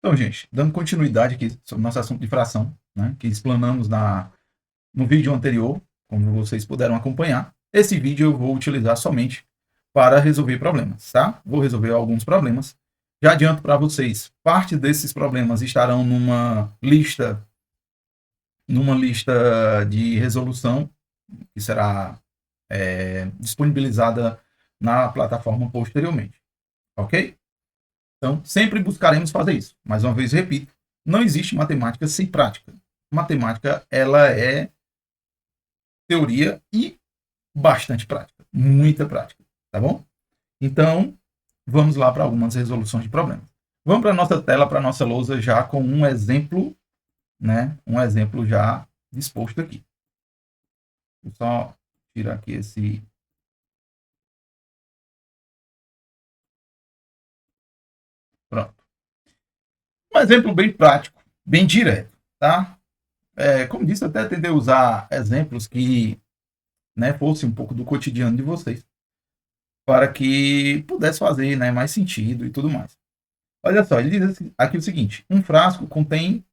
Então, gente, dando continuidade aqui sobre o nosso assunto de fração, né, que explanamos no vídeo anterior, como vocês puderam acompanhar, esse vídeo eu vou utilizar somente para resolver problemas, tá? Vou resolver alguns problemas. Já adianto para vocês, parte desses problemas estarão numa lista de resolução que será disponibilizada na plataforma posteriormente, ok? Então, sempre buscaremos fazer isso. Mais uma vez, repito, não existe matemática sem prática. Matemática, ela é teoria e bastante prática. Muita prática, tá bom? Então, vamos lá para algumas resoluções de problemas. Vamos para a nossa tela, para a nossa lousa, já com um exemplo, né? Um exemplo já disposto aqui. Vou só tirar aqui esse... Pronto. Um exemplo bem prático, bem direto, tá? Como disse, eu até tentei usar exemplos que, né, fossem um pouco do cotidiano de vocês, para que pudesse fazer, né, mais sentido e tudo mais. Olha só, ele diz aqui o seguinte: um frasco contém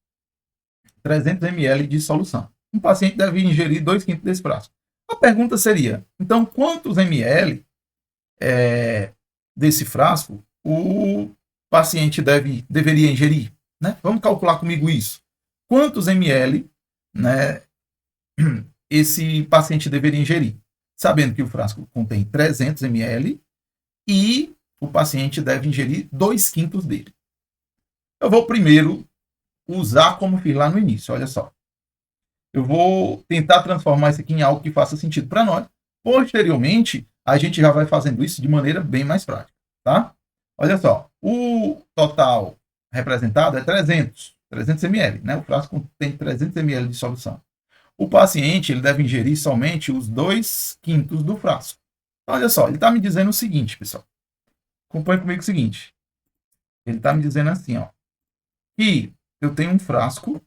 300 ml de solução. Um paciente deve ingerir 2/5 desse frasco. A pergunta seria, então, quantos ml desse frasco o paciente deveria ingerir? Né? Vamos calcular comigo isso. Quantos ml, né, esse paciente deveria ingerir? Sabendo que o frasco contém 300 ml e o paciente deve ingerir 2/5 dele. Eu vou primeiro usar como fiz lá no início, olha só. Eu vou tentar transformar isso aqui em algo que faça sentido para nós. Posteriormente, a gente já vai fazendo isso de maneira bem mais prática, tá? Olha só, o total representado é 300 ml, né? O frasco tem 300 ml de solução. O paciente ele deve ingerir somente os 2/5 do frasco. Olha só, ele está me dizendo o seguinte, pessoal. Acompanhe comigo o seguinte. Ele está me dizendo assim, ó, que eu tenho um frasco,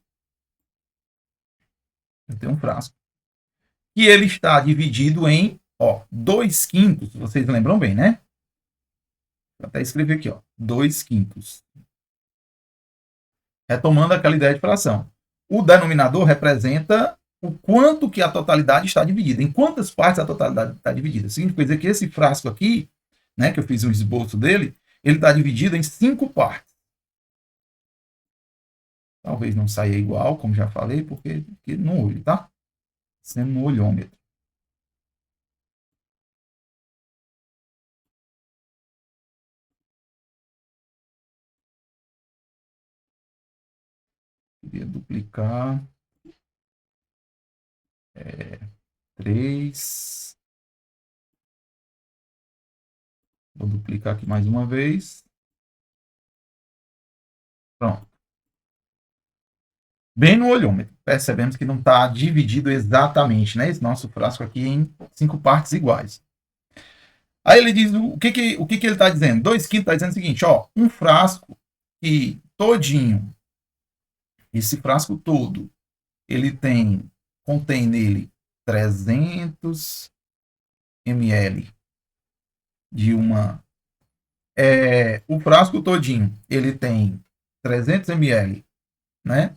que ele está dividido em, ó, 2/5, vocês lembram bem, né? Vou até escrever aqui, ó, 2/5. Retomando aquela ideia de fração. O denominador representa o quanto que a totalidade está dividida, em quantas partes a totalidade está dividida. Significa dizer que esse frasco aqui, né, que eu fiz um esboço dele, ele está dividido em 5 partes. Talvez não saia igual, como já falei, porque no olho, tá? Sendo no olhômetro. Queria duplicar. 3. Vou duplicar aqui mais uma vez. Pronto. Bem no olhômetro. Percebemos que não está dividido exatamente, né? Esse nosso frasco aqui em 5 partes iguais. Aí ele diz o que ele está dizendo? 2/5 está dizendo o seguinte, ó, um frasco que todinho, esse frasco todo, ele contém nele 300 ml de uma... o frasco todinho, ele tem 300 ml, né,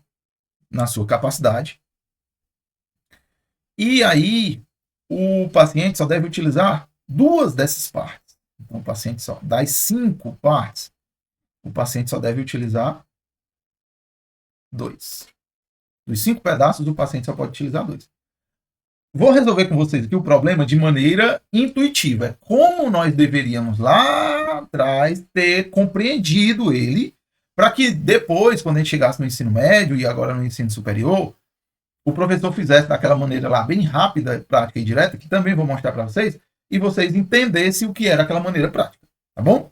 na sua capacidade. E aí, o paciente só deve utilizar 2 dessas partes. Então, o paciente só, das 5 partes, o paciente só deve utilizar 2. Dos 5 pedaços, o paciente só pode utilizar 2. Vou resolver com vocês aqui o problema de maneira intuitiva. É como nós deveríamos lá atrás ter compreendido ele, para que depois, quando a gente chegasse no ensino médio e agora no ensino superior, o professor fizesse daquela maneira lá bem rápida, prática e direta, que também vou mostrar para vocês, e vocês entendessem o que era aquela maneira prática, tá bom?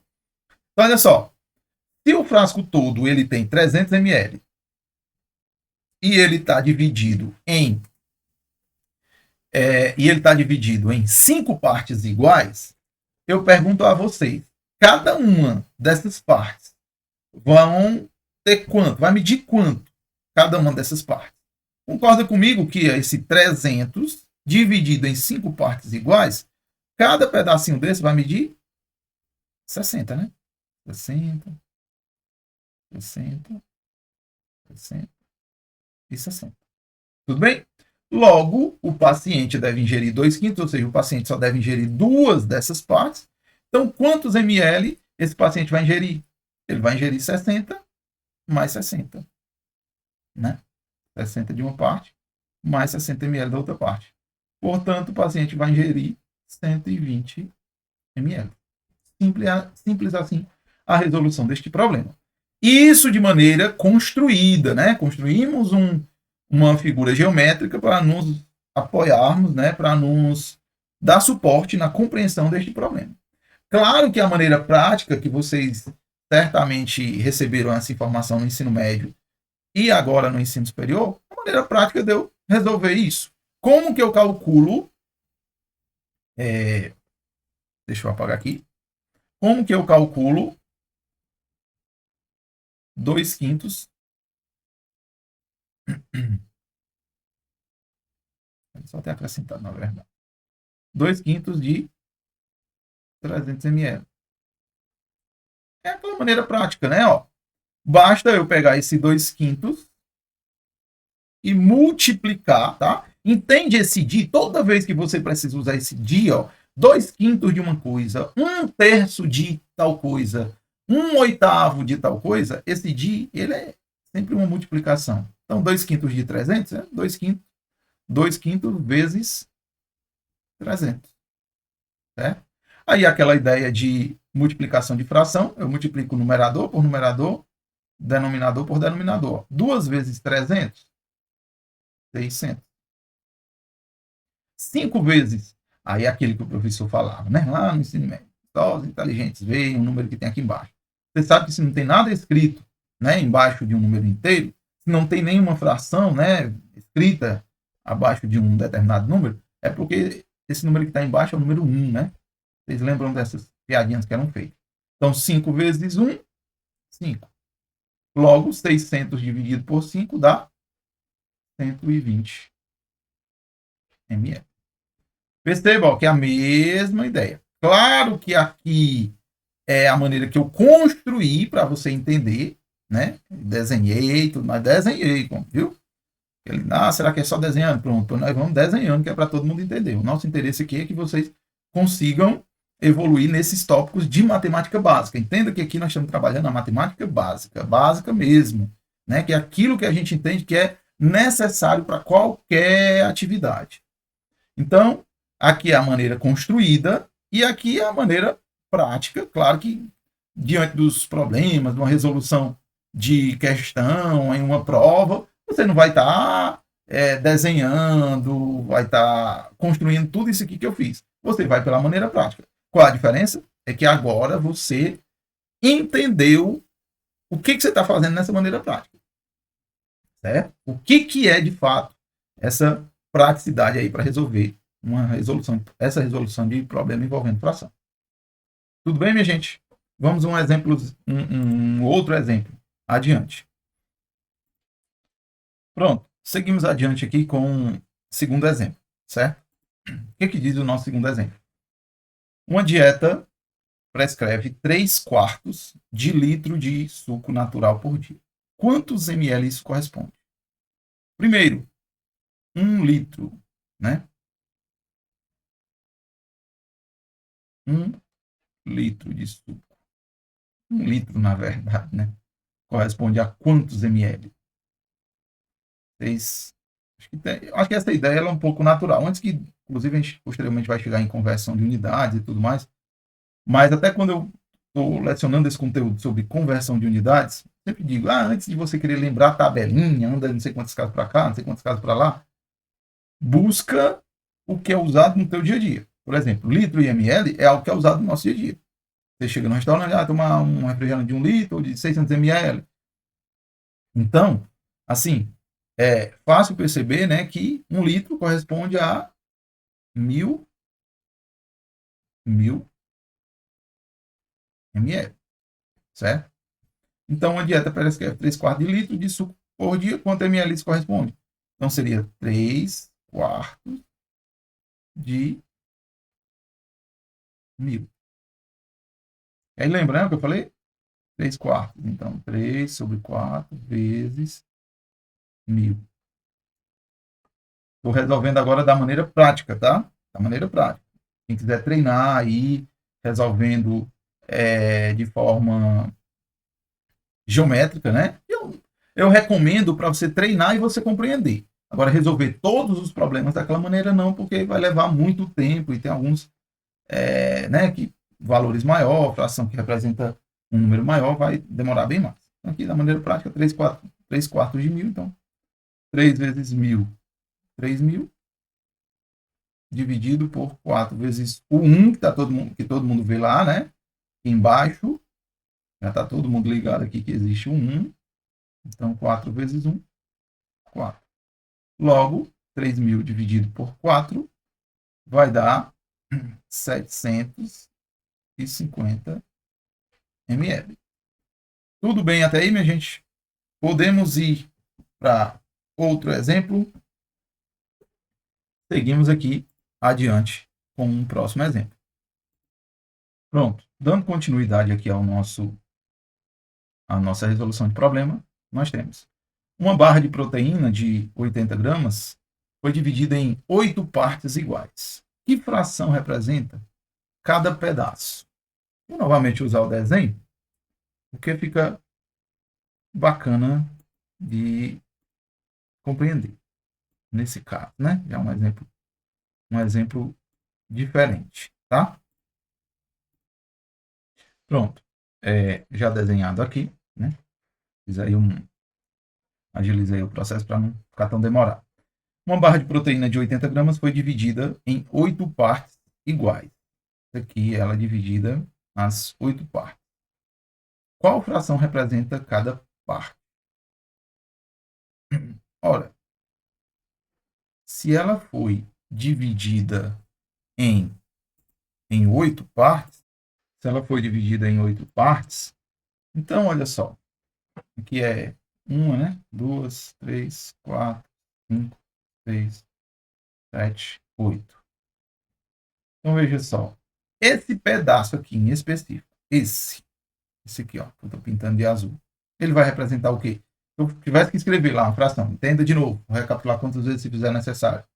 Então, olha só, se o frasco todo ele tem 300 ml e ele está dividido em 5 partes iguais, eu pergunto a vocês, cada uma dessas partes vão ter quanto? Vai medir quanto cada uma dessas partes? Concorda comigo que esse 300 dividido em 5 partes iguais, cada pedacinho desse vai medir 60, né? 60, 60 e 60. Tudo bem? Logo, o paciente deve ingerir 2/5, ou seja, o paciente só deve ingerir 2 dessas partes. Então, quantos ml esse paciente vai ingerir? Ele vai ingerir 60 mais 60. Né? 60 de uma parte, mais 60 ml da outra parte. Portanto, o paciente vai ingerir 120 ml. Simples assim a resolução deste problema. Isso de maneira construída, né? Construímos uma figura geométrica para nos apoiarmos, né? Para nos dar suporte na compreensão deste problema. Claro que a maneira prática que vocês certamente receberam essa informação no ensino médio e agora no ensino superior, a maneira prática de eu resolver isso. Como que eu calculo? Deixa eu apagar aqui. Como que eu calculo 2/5? Só ter acrescentado, na verdade. 2/5 de 300 ml. É aquela maneira prática, né? Ó, basta eu pegar esse 2/5 e multiplicar, tá? Entende esse dia? Toda vez que você precisa usar esse dia, ó, 2/5 de uma coisa, 1/3 de tal coisa, 1/8 de tal coisa, esse dia, ele é sempre uma multiplicação. Então, 2/5 de 300 é 2/5 vezes 300. Certo? Aí, aquela ideia de multiplicação de fração, eu multiplico numerador por numerador, denominador por denominador. 2 vezes 300, 600. 5 vezes, aí é aquele que o professor falava, né? Lá no ensino médio. Só os inteligentes veem o número que tem aqui embaixo. Você sabe que se não tem nada escrito, né, embaixo de um número inteiro, se não tem nenhuma fração, né, escrita abaixo de um determinado número, é porque esse número que está embaixo é o número 1, né? Vocês lembram dessas piadinhas que eram feitas? Então, 5 vezes 1, 5. Logo, 600 dividido por 5 dá 120 ml. Perceba que é a mesma ideia. Claro que aqui é a maneira que eu construí para você entender, né? Desenhei tudo, mas desenhei, viu? Ele, será que é só desenhando? Pronto, nós vamos desenhando, que é para todo mundo entender. O nosso interesse aqui é que vocês consigam evoluir nesses tópicos de matemática básica. Entenda que aqui nós estamos trabalhando a matemática básica, básica mesmo, né? Que é aquilo que a gente entende que é necessário para qualquer atividade. Então, aqui é a maneira construída e aqui é a maneira prática. Claro que, diante dos problemas, de uma resolução de questão em uma prova, você não vai estar desenhando, vai estar construindo tudo isso aqui que eu fiz. Você vai pela maneira prática. Qual a diferença? É que agora você entendeu o que você está fazendo nessa maneira prática. Certo? O que é, de fato, essa praticidade aí para resolver essa resolução de problema envolvendo fração. Tudo bem, minha gente? Vamos um exemplo, um outro exemplo adiante. Pronto, seguimos adiante aqui com o segundo exemplo, certo? O que diz o nosso segundo exemplo? Uma dieta prescreve 3/4 de litro de suco natural por dia. Quantos ml isso corresponde? Primeiro, 1 litro, né? 1 litro de suco. 1 litro, na verdade, né? Corresponde a quantos ml? Acho que essa ideia é um pouco natural. Antes que, inclusive, a gente posteriormente vai chegar em conversão de unidades e tudo mais. Mas até quando eu estou lecionando esse conteúdo sobre conversão de unidades, sempre digo, antes de você querer lembrar a tabelinha, anda não sei quantos casos para cá, não sei quantos casos para lá, busca o que é usado no teu dia a dia. Por exemplo, litro e ml é algo que é usado no nosso dia a dia. Você chega no restaurante, tomar um refrigerante de 1 litro ou de 600 ml. Então, assim, é fácil perceber, né, que 1 litro corresponde a 1000 ml, certo? Então, a dieta parece que é 3/4 de litro de suco por dia. Quanto ml isso corresponde? Então, seria 3/4 de 1000. Aí, lembrando que eu falei? 3/4. Então, 3 sobre 4 vezes 1000. Estou resolvendo agora da maneira prática, tá? Da maneira prática. Quem quiser treinar aí, resolvendo de forma geométrica, né? Eu recomendo para você treinar e você compreender. Agora, resolver todos os problemas daquela maneira, não, porque vai levar muito tempo e tem alguns né, que valores maior, fração que representa um número maior, vai demorar bem mais. Então, aqui, da maneira prática, 3 quartos de 1000, então 3 vezes 1000, 3000, dividido por 4 vezes o 1, que todo mundo vê lá, né? Aqui embaixo, já está todo mundo ligado aqui que existe um 1. Então, 4 vezes 1, 4. Logo, 3.000 dividido por 4 vai dar 750 ml. Tudo bem até aí, minha gente? Podemos ir para outro exemplo. Seguimos aqui adiante com um próximo exemplo. Pronto. Dando continuidade aqui à nossa resolução de problema, nós temos uma barra de proteína de 80 gramas foi dividida em 8 partes iguais. Que fração representa cada pedaço? Vou novamente usar o desenho, porque fica bacana de compreender. Nesse caso, né? Já um exemplo diferente, tá? Pronto. Já desenhado aqui, né? Fiz aí agilizei o processo para não ficar tão demorado. Uma barra de proteína de 80 gramas foi dividida em 8 partes iguais. Aqui ela é dividida nas 8 partes. Qual fração representa cada parte? Ora, se ela foi dividida em 8 partes, se ela foi dividida em 8 partes, então olha só, aqui é 1, né? 2, 3, 4, 5, 6, 7, 8. Então veja só, esse pedaço aqui em específico, esse aqui, ó, que eu estou pintando de azul, ele vai representar o quê? Se eu tivesse que escrever lá uma fração, entenda de novo, vou recapitular quantas vezes se fizer necessário.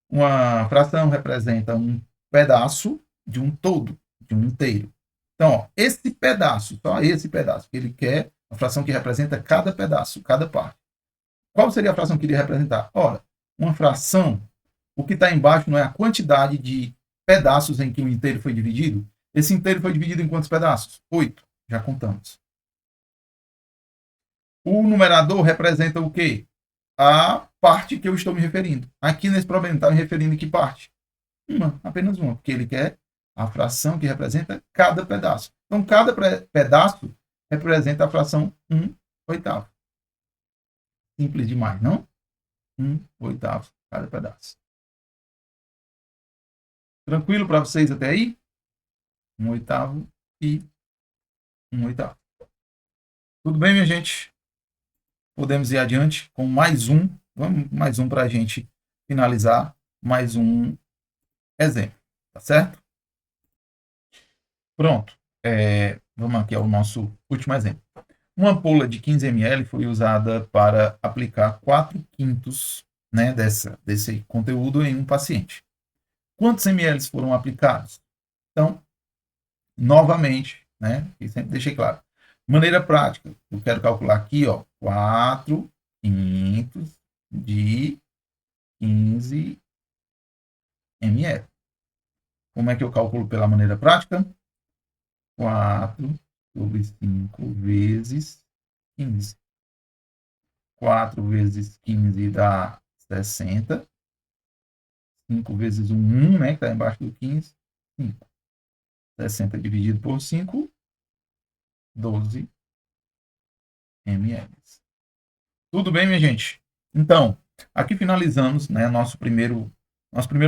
Uma fração representa um pedaço de um todo, de um inteiro. Então, ó, esse pedaço, só esse pedaço, que ele quer, a fração que representa cada pedaço, cada parte. Qual seria a fração que ele ia representar? Ora, uma fração, o que está embaixo não é a quantidade de pedaços em que o inteiro foi dividido? Esse inteiro foi dividido em quantos pedaços? 8. Já contamos. O numerador representa o quê? A parte que eu estou me referindo. Aqui nesse problema está me referindo em que parte? Apenas uma, porque ele quer a fração que representa cada pedaço. Então, cada pedaço representa a fração 1/8. Simples demais, não? 1/8 cada pedaço. Tranquilo para vocês até aí? 1/8 e 1/8. Tudo bem, minha gente? Podemos ir adiante com mais um. Vamos mais um para a gente finalizar. Mais um exemplo. Tá certo? Pronto. Vamos aqui ao nosso último exemplo. Uma ampola de 15 ml foi usada para aplicar 4/5, né, desse conteúdo em um paciente. Quantos ml foram aplicados? Então, novamente, né, e sempre deixei claro. Maneira prática, eu quero calcular aqui, ó, 4/5 de 15 ml. Como é que eu calculo pela maneira prática? 4/5 vezes 15. 4 vezes 15 dá 60. 5 vezes 1, né, que está embaixo do 15, 5. 60 dividido por 5, 12 ml. Tudo bem, minha gente? Então, aqui finalizamos, né, nosso primeiro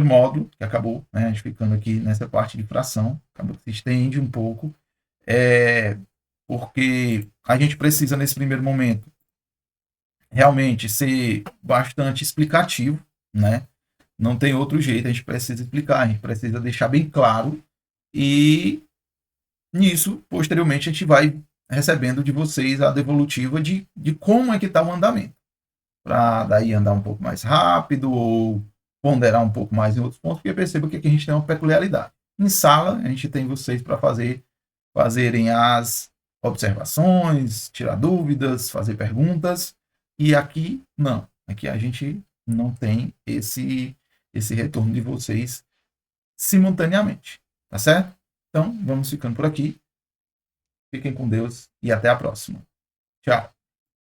módulo, que acabou, né, a gente ficando aqui nessa parte de fração, acabou que se estende um pouco, porque a gente precisa, nesse primeiro momento, realmente ser bastante explicativo, né? Não tem outro jeito, a gente precisa explicar, a gente precisa deixar bem claro, e nisso, posteriormente, a gente vai recebendo de vocês a devolutiva de como é que está o andamento. para daí andar um pouco mais rápido ou ponderar um pouco mais em outros pontos, porque perceba que aqui a gente tem uma peculiaridade. Em sala, a gente tem vocês para fazerem as observações, tirar dúvidas, fazer perguntas, e aqui não. Aqui a gente não tem esse retorno de vocês simultaneamente, tá certo? Então, vamos ficando por aqui. Fiquem com Deus e até a próxima. Tchau.